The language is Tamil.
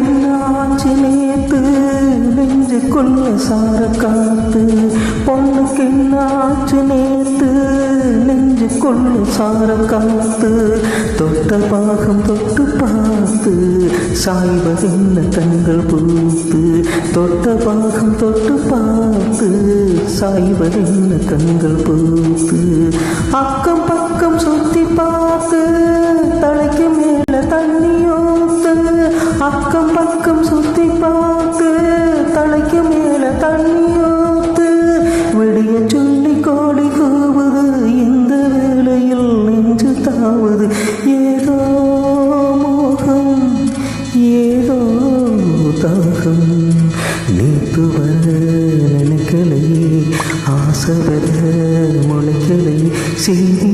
என்னாச்சு நேத்து நெஞ்சுக்குள்ள சார காத்து பொண்ணுக்கு என்னாச்சு நேத்து நெஞ்சுக்குள்ள சார காத்து தொட்ட பாகம் தொட்டு பார்த்து சாய்வதென்ன கண்கள் பூத்து தொட்ட பாகம் தொட்டு பார்த்து சாய்வதென்ன கண்கள் பூத்து அக்கம் பக்கம் சுத்தி பார்த்து தலைக்கு மேல தண்ணியோத்து அக்கம் பக்கம் சுத்தி பார்த்து தலைக்கு மேல தண்ணியோத்து விடிய சொல்லி கோடி கூவுது இந்த வேளையில் நெஞ்சு தாவுது ஏதோ மோகம் ஏதோ தாகம் நேத்து வர நினைக்கலை ஆசை வர முளைக்கலை செய்தி